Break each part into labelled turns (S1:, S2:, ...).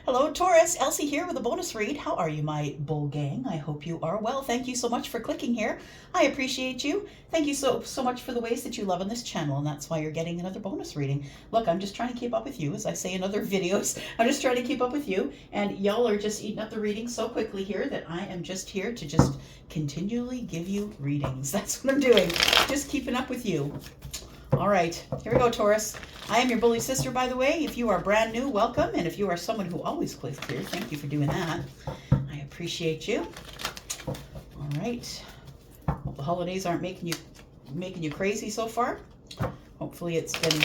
S1: Hello, Taurus. Elsie here with a bonus read. How are you, my bull gang? I hope you are well. Thank you so much for clicking here. I appreciate you. Thank you so much for the ways that you love on this channel, and that's why you're getting another bonus reading. Look, I'm just trying to keep up with you, as I say in other videos. I'm just trying to keep up with you, and y'all are just eating up the reading so quickly here that I am just here to just continually give you readings. That's what I'm doing. Just keeping up with you. All right, here we go, Taurus. I am your bully sister, by the way. If you are brand new, welcome. And if you are someone who always clicks here, thank you for doing that. I appreciate you. All right. Hope the holidays aren't making you crazy so far. Hopefully it's been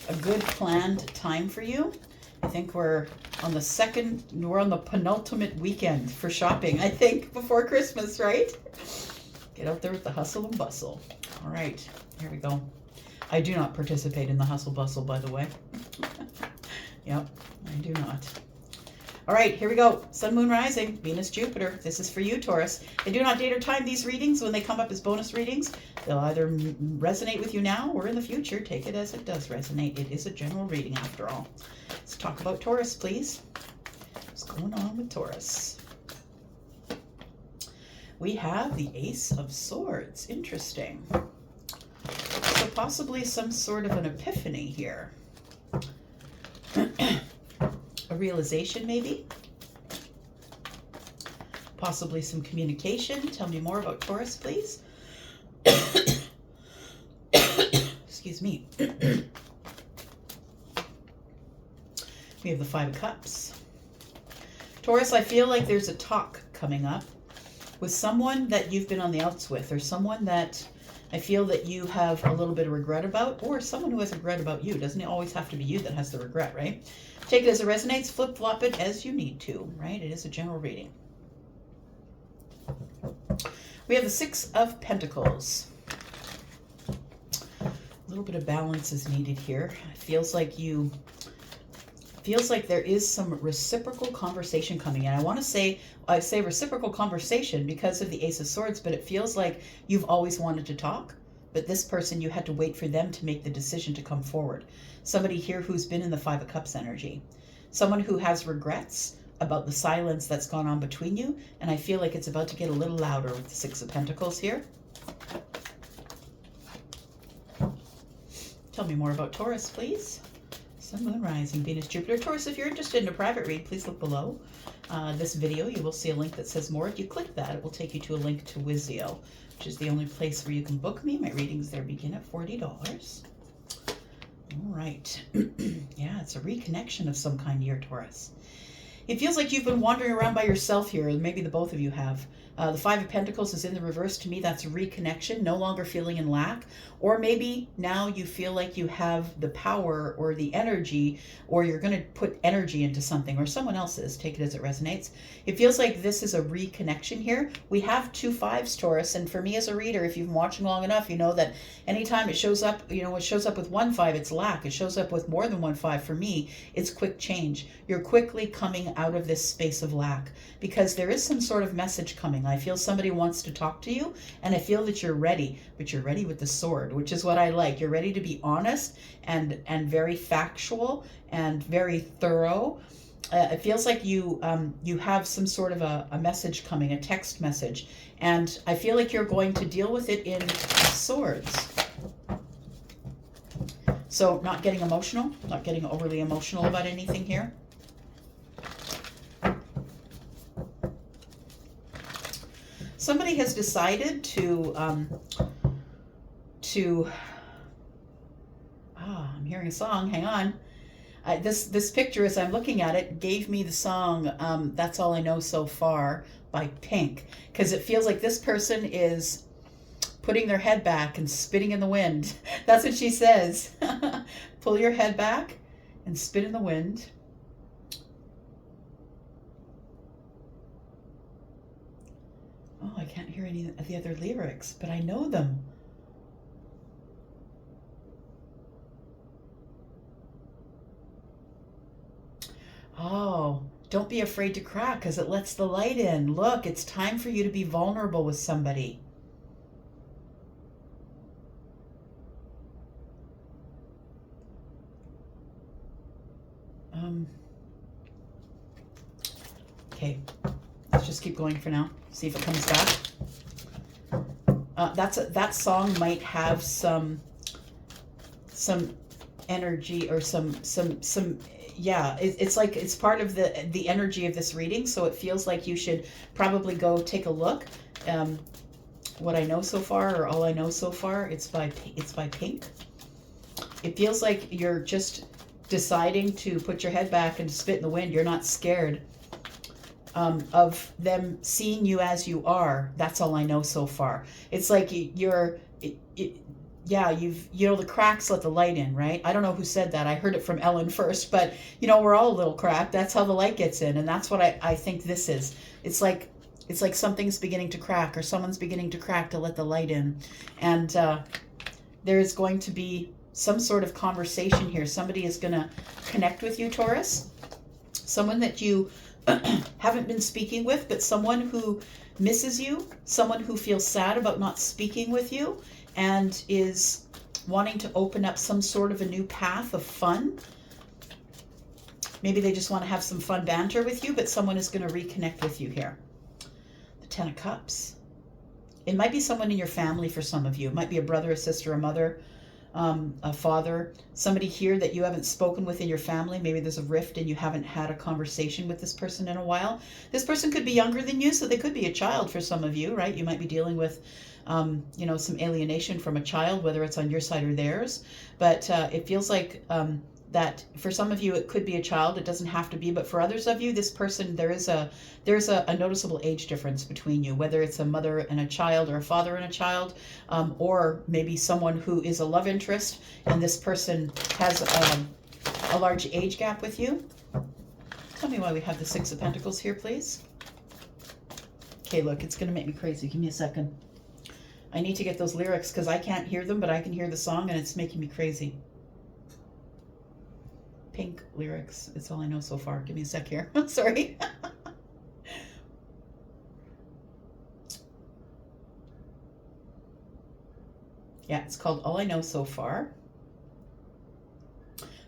S1: a good planned time for you. I think we're on the penultimate weekend for shopping, I think, before Christmas, right? Get out there with the hustle and bustle. All right, here we go. I do not participate in the hustle bustle, by the way. Yep, I do not. All right, here we go. Sun, Moon, Rising, Venus, Jupiter. This is for you, Taurus. I do not date or time these readings when they come up as bonus readings. They'll either resonate with you now or in the future. Take it as it does resonate. It is a general reading after all. Let's talk about Taurus, please. What's going on with Taurus? We have the Ace of Swords. Interesting. So possibly some sort of an epiphany here. A realization, maybe? Possibly some communication. Tell me more about Taurus, please. Excuse me. We have the Five of Cups. Taurus, I feel like there's a talk coming up with someone that you've been on the outs with, or someone that I feel that you have a little bit of regret about, or someone who has regret about you. Doesn't it always have to be you that has the regret, right? Take it as it resonates, flip-flop it as you need to, right? It is a general reading. We have the Six of Pentacles. A little bit of balance is needed here. It feels like there is some reciprocal conversation coming in. I say reciprocal conversation because of the Ace of Swords, but it feels like you've always wanted to talk, but this person, you had to wait for them to make the decision to come forward. Somebody here who's been in the Five of Cups energy. Someone who has regrets about the silence that's gone on between you, and I feel like it's about to get a little louder with the Six of Pentacles here. Tell me more about Taurus, please. Sun, Moon, Rising, Venus, Jupiter. Taurus, if you're interested in a private read, please look below this video. You will see a link that says more. If you click that, it will take you to a link to Wizio, which is the only place where you can book me. My readings there begin at $40. All right. Yeah, it's a reconnection of some kind here, Taurus. It feels like you've been wandering around by yourself here, and maybe the both of you have. The Five of Pentacles is in the reverse. To me, that's a reconnection, no longer feeling in lack. Or maybe now you feel like you have the power or the energy, or you're going to put energy into something, or someone else is. Take it as it resonates. It feels like this is a reconnection here. We have 2 5s, Taurus, and for me as a reader, if you've been watching long enough, you know that anytime it shows up, it shows up with 1 5, it's lack. It shows up with more than 1 5. For me, it's quick change. You're quickly coming out of this space of lack because there is some sort of message coming. I feel somebody wants to talk to you, and I feel that you're ready, but you're ready with the sword, which is what I like. You're ready to be honest and very factual and very thorough. It feels like you have some sort of a message coming, a text message, and I feel like you're going to deal with it in swords. So not getting emotional, not getting overly emotional about anything here. Somebody has decided I'm hearing a song, hang on. This picture, as I'm looking at it, gave me the song That's All I Know So Far by Pink, because it feels like this person is putting their head back and spitting in the wind. That's what she says. Pull your head back and spit in the wind. Oh, I can't hear any of the other lyrics, but I know them. Oh, don't be afraid to crack because it lets the light in. Look, it's time for you to be vulnerable with somebody. Okay, let's just keep going for now. See if it comes back. That song might have some energy or some yeah, it's like it's part of the energy of this reading, so it feels like you should probably go take a look. What I know so far, or all I know so far, it's by Pink. It feels like you're just deciding to put your head back and spit in the wind. You're not scared of them seeing you as you are. That's all I know so far. It's like yeah, the cracks let the light in, right? I don't know who said that. I heard it from Ellen first, but we're all a little cracked. That's how the light gets in, and that's what I think this is. It's like something's beginning to crack, or someone's beginning to crack to let the light in, and there is going to be some sort of conversation here. Somebody is going to connect with you, Taurus. Someone that you haven't been speaking with, but someone who misses you, someone who feels sad about not speaking with you, and is wanting to open up some sort of a new path of fun. Maybe they just want to have some fun banter with you, but someone is going to reconnect with you here. The Ten of Cups. It might be someone in your family for some of you. It might be a brother, a sister, a mother, a father, somebody here that you haven't spoken with in your family. Maybe there's a rift and you haven't had a conversation with this person in a while. This person could be younger than you, so they could be a child for some of you, right? You might be dealing with some alienation from a child, whether it's on your side or theirs. But it feels like that for some of you it could be a child. It doesn't have to be, but for others of you, this person, there's a noticeable age difference between you, whether it's a mother and a child or a father and a child, or maybe someone who is a love interest and this person has a large age gap with you. Tell me why we have the Six of Pentacles here, please. Okay, look, it's going to make me crazy. Give me a second. I need to get those lyrics because I can't hear them, but I can hear the song and it's making me crazy. Pink lyrics. It's all I know so far. Give me a sec here. Sorry. Yeah, it's called All I Know So Far.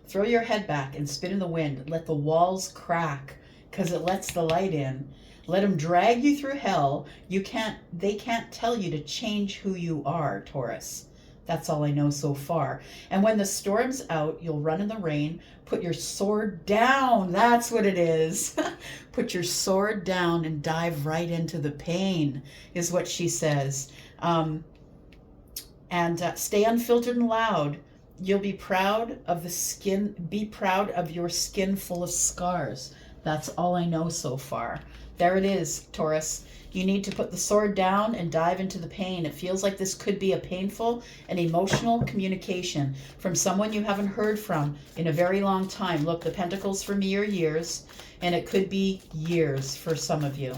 S1: Throw your head back and spit in the wind. Let the walls crack because it lets the light in. Let them drag you through hell. They can't tell you to change who you are, Taurus. That's all I know so far. And when the storm's out, you'll run in the rain. Put your sword down. That's what it is. Put your sword down and dive right into the pain, is what she says. Stay unfiltered and loud. You'll be proud of the skin. Be proud of your skin full of scars. That's all I know so far. There it is, Taurus. You need to put the sword down and dive into the pain. It feels like this could be a painful and emotional communication from someone you haven't heard from in a very long time. Look, the Pentacles for me are years, and it could be years for some of you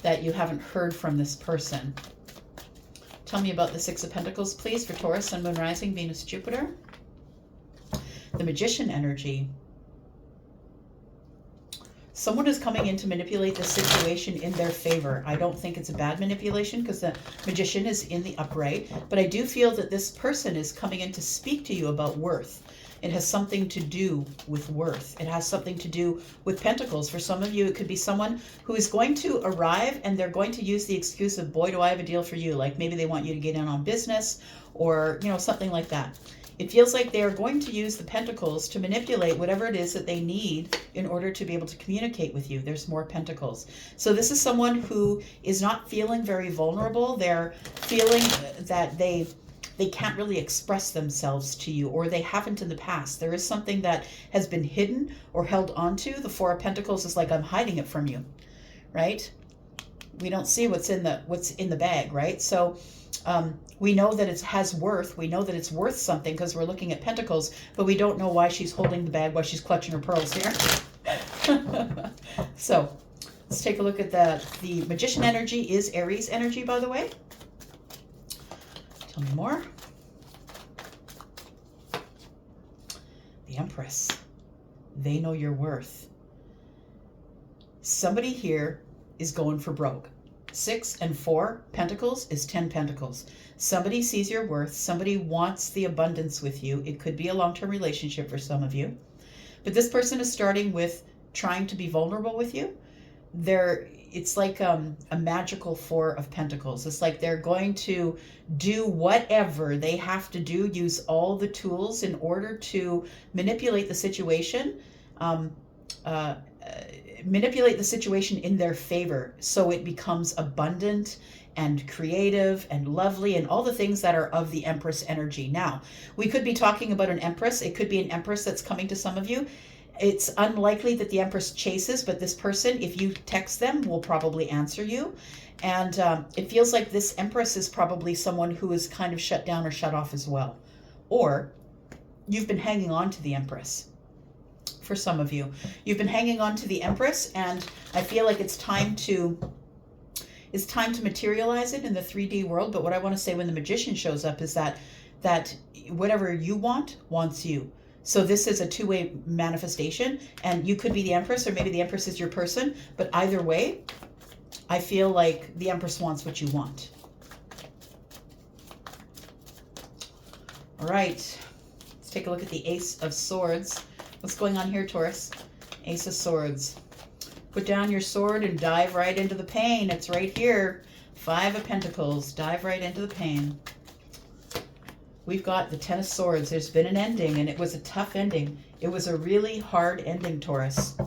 S1: that you haven't heard from this person. Tell me about the Six of Pentacles, please, for Taurus, Sun, Moon, Rising, Venus, Jupiter. The Magician energy. Someone is coming in to manipulate the situation in their favor. I don't think it's a bad manipulation because the Magician is in the upright, but I do feel that this person is coming in to speak to you about worth. It has something to do with worth. It has something to do with Pentacles. For some of you, it could be someone who is going to arrive and they're going to use the excuse of, boy, do I have a deal for you. Like maybe they want you to get in on business or, something like that. It feels like they're going to use the Pentacles to manipulate whatever it is that they need in order to be able to communicate with you. There's more Pentacles. So this is someone who is not feeling very vulnerable. They're feeling that they can't really express themselves to you, or they haven't in the past. There is something that has been hidden or held onto. The Four of Pentacles is like, I'm hiding it from you, right? We don't see what's in the bag, right? So we know that it has worth. We know that it's worth something because we're looking at Pentacles, but we don't know why she's holding the bag, why she's clutching her pearls here. So let's take a look at the Magician energy is Aries energy, by the way. Tell me more. The Empress. They know your worth. Somebody here is going for broke. 6 and 4 Pentacles is 10 Pentacles. Somebody sees your worth. Somebody wants the abundance with you. It could be a long-term relationship for some of you. But this person is starting with trying to be vulnerable with you, it's like a magical Four of Pentacles. It's like they're going to do whatever they have to do, use all the tools in order to manipulate the situation, um, uh, manipulate the situation in their favor so it becomes abundant and creative and lovely and all the things that are of the Empress energy. Now, we could be talking about an Empress. It could be an Empress that's coming to some of you. It's unlikely that the Empress chases, but this person, if you text them, will probably answer you. And it feels like this Empress is probably someone who is kind of shut down or shut off as well. Or you've been hanging on to the Empress. For some of you, you've been hanging on to the Empress, and I feel like it's time to materialize it in the 3D world. But what I want to say when the Magician shows up is that whatever you want wants you. So this is a two-way manifestation, and you could be the Empress, or maybe the Empress is your person, but either way, I feel like the Empress wants what you want. All right, let's take a look at the Ace of Swords. What's going on here, Taurus? Ace of Swords. Put down your sword and dive right into the pain. It's right here. Five of Pentacles. Dive right into the pain. We've got the Ten of Swords. There's been an ending, and it was a tough ending. It was a really hard ending, Taurus.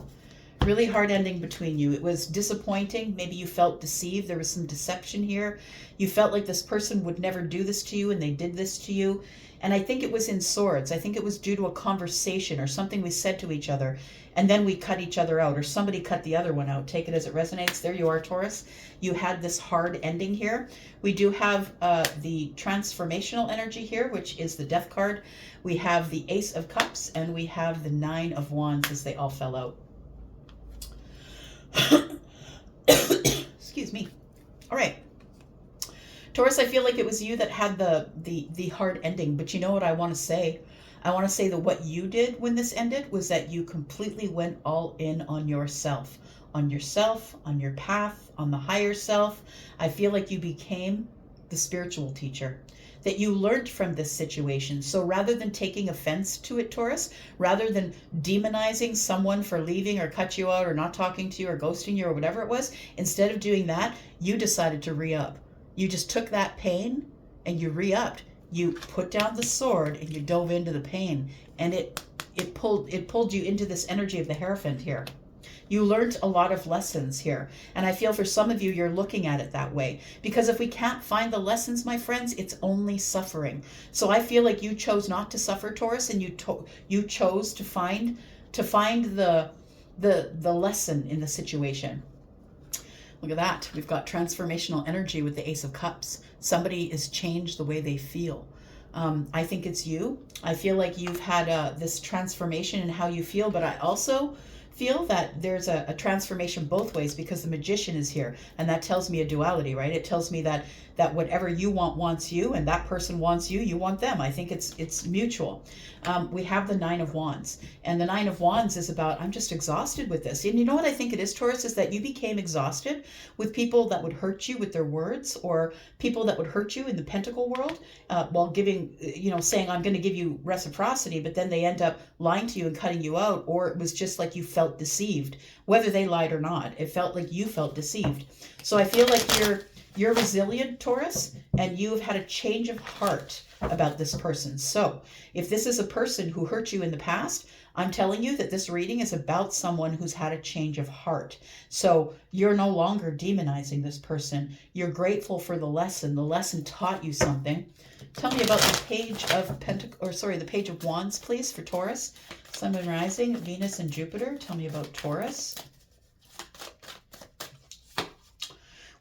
S1: Really hard ending between you. It was disappointing. Maybe you felt deceived. There was some deception here. You felt like this person would never do this to you, and they did this to you. And I think it was in Swords. I think it was due to a conversation or something we said to each other, and then we cut each other out, or somebody cut the other one out. Take it as it resonates. There you are, Taurus. You had this hard ending here. We do have the transformational energy here, which is the Death card. We have the Ace of Cups, and we have the Nine of Wands as they all fell out. Excuse me. All right. Taurus, I feel like it was you that had the hard ending, but you know what I want to say? I want to say that what you did when this ended was that you completely went all in on yourself, on your path, on the higher self. I feel like you became the spiritual teacher, that you learned from this situation. So rather than taking offense to it, Taurus, rather than demonizing someone for leaving or cut you out or not talking to you or ghosting you or whatever it was, instead of doing that, you decided to re-up. You just took that pain and you re-upped. You put down the sword and you dove into the pain, and it pulled you into this energy of the Hierophant here. You learned a lot of lessons here, and I feel for some of you, you're looking at it that way, because if we can't find the lessons, my friends, it's only suffering. So I feel like you chose not to suffer, Taurus, and you chose to find the lesson in the situation. Look at that. We've got transformational energy with the Ace of Cups. Somebody has changed the way they feel. I think it's you. I feel like you've had this transformation in how you feel, but I also feel that there's a transformation both ways, because the Magician is here, and that tells me a duality, right? It tells me that whatever you want wants you, and that person wants you, you want them. I think it's mutual. We have the Nine of Wands, and the Nine of Wands is about, I'm just exhausted with this. And you know what I think it is, Taurus, is that you became exhausted with people that would hurt you with their words, or people that would hurt you in the Pentacle world, while giving, saying, I'm going to give you reciprocity, but then they end up lying to you and cutting you out, or it was just like you felt deceived, whether they lied or not. It felt like you felt deceived. So I feel like you're resilient, Taurus, and you've had a change of heart about this person. So if this is a person who hurt you in the past, I'm telling you that this reading is about someone who's had a change of heart. So you're no longer demonizing this person. You're grateful for the lesson. The lesson taught you something. Tell me about the Page of the Page of Wands, please, for Taurus. Sun, Moon, Rising, Venus, and Jupiter. Tell me about Taurus.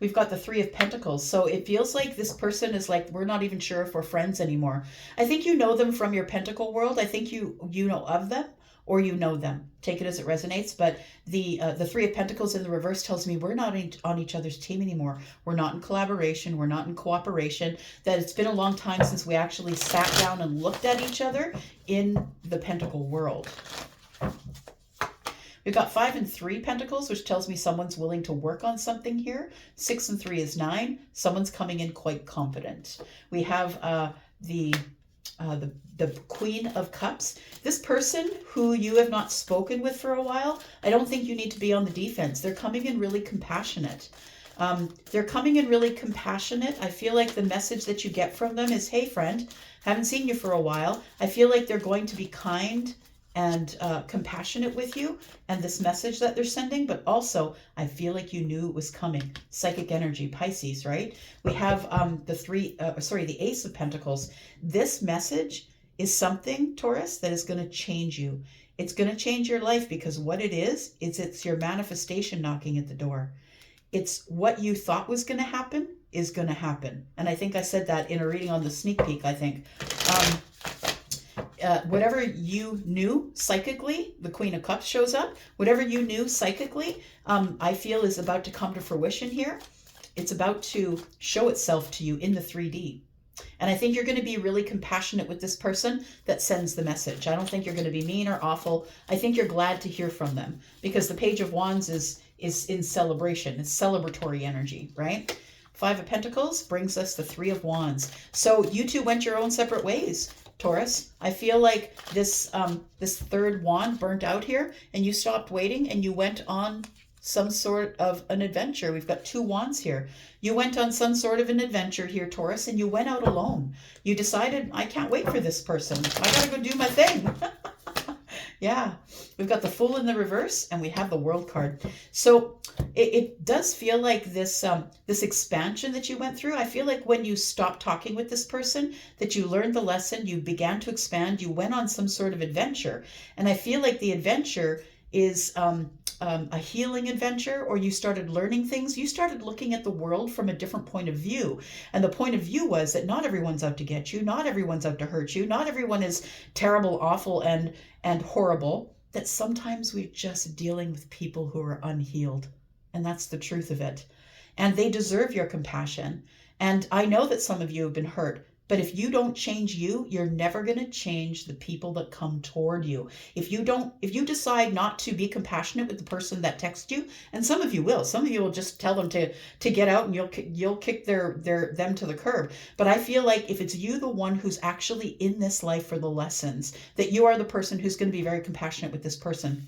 S1: We've got the Three of Pentacles. So it feels like this person is like, we're not even sure if we're friends anymore. I think you know them from your Pentacle world. I think you know of them, or you know them. Take it as it resonates. But the Three of Pentacles in the reverse tells me we're not on each other's team anymore. We're not in collaboration. We're not in cooperation. That it's been a long time since we actually sat down and looked at each other in the Pentacle world. We've got 5 and 3 Pentacles, which tells me someone's willing to work on something here. 6 and 3 is 9. Someone's coming in quite confident. We have the the Queen of Cups. This person who you have not spoken with for a while, I don't think you need to be on the defense. They're coming in really compassionate. They're coming in really compassionate. I feel like the message that you get from them is, hey friend, haven't seen you for a while. I feel like they're going to be kind and compassionate with you and this message that they're sending, but also I feel like you knew it was coming. Psychic energy, Pisces, right? We have the Ace of Pentacles. This message is something, Taurus, that is going to change you. It's going to change your life, because what it is it's your manifestation knocking at the door. It's what you thought was going to happen is going to happen. And I think I said that in a reading on the sneak peek, I think. Whatever you knew psychically, the Queen of Cups shows up. Whatever you knew psychically, I feel is about to come to fruition here. It's about to show itself to you in the 3D. And I think you're going to be really compassionate with this person that sends the message. I don't think you're going to be mean or awful. I think you're glad to hear from them, because the Page of Wands is in celebration. It's celebratory energy, right? Five of Pentacles brings us the Three of Wands. So you two went your own separate ways, Taurus. I feel like this third wand burnt out here, and you stopped waiting and you went on some sort of an adventure. We've got two wands here. You went on some sort of an adventure here, Taurus, and you went out alone. You decided, I can't wait for this person. I gotta go do my thing. Yeah, we've got the Fool in the reverse, and we have the World card. So it does feel like this this expansion that you went through. I feel like when you stopped talking with this person, that you learned the lesson, you began to expand, you went on some sort of adventure. And I feel like the adventure is a healing adventure, or you started learning things. You started looking at the world from a different point of view. And the point of view was that not everyone's out to get you. Not everyone's out to hurt you. Not everyone is terrible, awful, and horrible. That sometimes we're just dealing with people who are unhealed. And that's the truth of it. And they deserve your compassion. And I know that some of you have been hurt. But if you don't change you, you're never going to change the people that come toward you. If you decide not to be compassionate with the person that texts you, and some of you will just tell them to get out, and you'll kick them to the curb. But I feel like if it's you, the one who's actually in this life for the lessons, that you are the person who's going to be very compassionate with this person.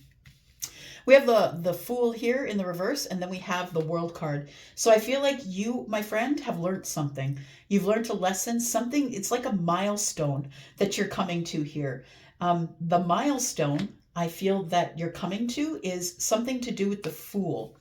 S1: We have the Fool here in the reverse, and then we have the World card. So I feel like you, my friend, have learned something. You've learned a lesson, something, it's like a milestone that you're coming to here. The milestone I feel that you're coming to is something to do with the Fool.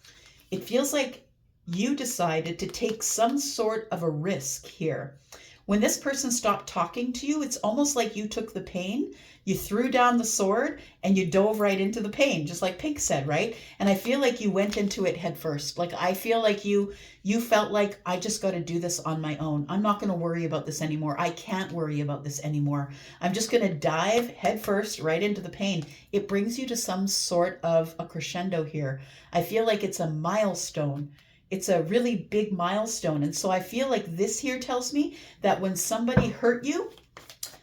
S1: It feels like you decided to take some sort of a risk here. When this person stopped talking to you, it's almost like you took the pain, you threw down the sword, and you dove right into the pain, just like Pink said, right? And I feel like you went into it head first. Like, I feel like you felt like, I just got to do this on my own. I'm not going to worry about this anymore. I can't worry about this anymore. I'm just going to dive head first right into the pain. It brings you to some sort of a crescendo here. I feel like it's a milestone. It's a really big milestone. And so I feel like this here tells me that when somebody hurt you,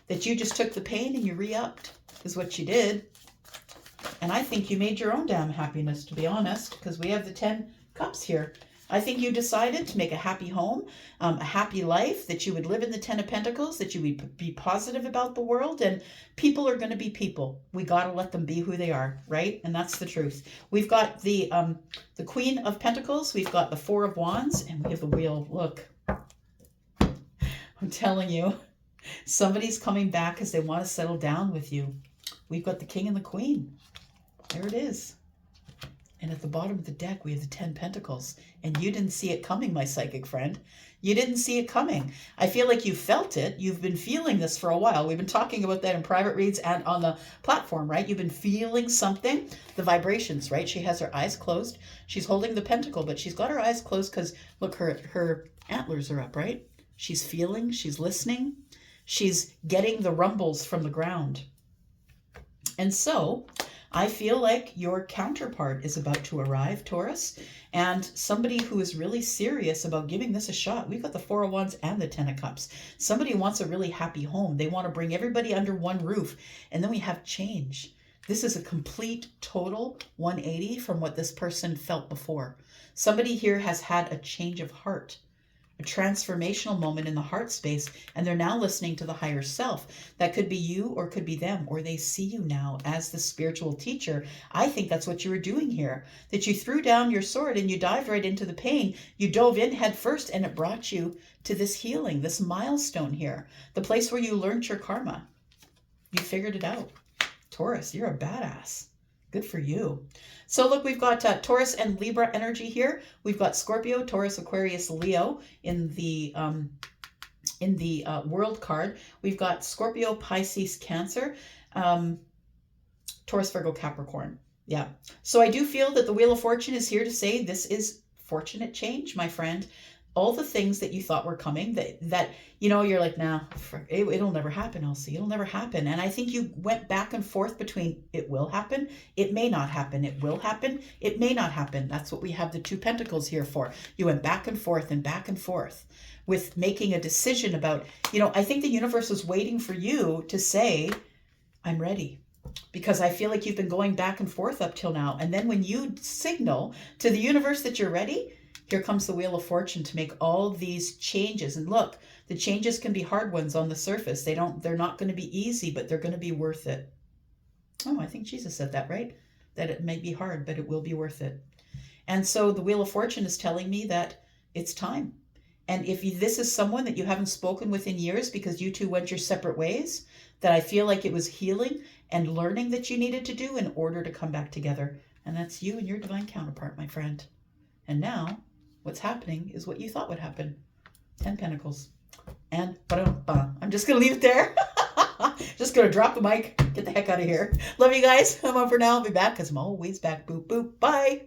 S1: that you just took the pain and you re-upped, is what you did. And I think you made your own damn happiness, to be honest, because we have the 10 cups here. I think you decided to make a happy home, a happy life, that you would live in the 10 of Pentacles, that you would be positive about the world, and people are going to be people. We got to let them be who they are, right? And that's the truth. We've got the Queen of Pentacles, we've got the Four of Wands, and we have the Wheel. Look, I'm telling you, somebody's coming back because they want to settle down with you. We've got the King and the Queen. There it is. And at the bottom of the deck, we have the 10 Pentacles. And you didn't see it coming, my psychic friend. You didn't see it coming. I feel like you felt it. You've been feeling this for a while. We've been talking about that in private reads and on the platform, right? You've been feeling something, the vibrations, right? She has her eyes closed. She's holding the pentacle, but she's got her eyes closed because, look, her antlers are up, right? She's feeling, she's listening. She's getting the rumbles from the ground. And so I feel like your counterpart is about to arrive, Taurus, and somebody who is really serious about giving this a shot. We've got the Four of Wands and the 10 of Cups. Somebody wants a really happy home. They want to bring everybody under one roof. And then we have change. This is a complete, total 180 from what this person felt before. Somebody here has had a change of heart. a transformational moment in the heart space, and they're now listening to the higher self. That could be you or could be them, or they see you now as the spiritual teacher. I think that's what you were doing here, that you threw down your sword and you dived right into the pain. You dove in head first, and it brought you to this healing, this milestone here, the place where you learned your karma. You figured it out. Taurus, you're a badass. Good for you. So look, we've got Taurus and Libra energy here. We've got Scorpio, Taurus, Aquarius, Leo in the world card. We've got Scorpio, Pisces, Cancer, Taurus, Virgo, Capricorn. Yeah. So I do feel that the Wheel of Fortune is here to say this is fortunate change, my friend. All the things that you thought were coming, that you're like, nah, it'll never happen, Elsie. It'll never happen. And I think you went back and forth between it will happen, it may not happen, it will happen, it may not happen. That's what we have the Two Pentacles here for. You went back and forth with making a decision about, I think the universe was waiting for you to say, I'm ready. Because I feel like you've been going back and forth up till now. And then when you signal to the universe that you're ready, here comes the Wheel of Fortune to make all these changes. And look, the changes can be hard ones on the surface. They're not going to be easy, but they're going to be worth it. Oh, I think Jesus said that, right? That it may be hard, but it will be worth it. And so the Wheel of Fortune is telling me that it's time. And if this is someone that you haven't spoken with in years because you two went your separate ways, that I feel like it was healing and learning that you needed to do in order to come back together. And that's you and your divine counterpart, my friend. And now what's happening is what you thought would happen. 10 Pentacles. And I'm just going to leave it there. Just going to drop the mic. Get the heck out of here. Love you guys. I'm on for now. I'll be back because I'm always back. Boop, boop. Bye.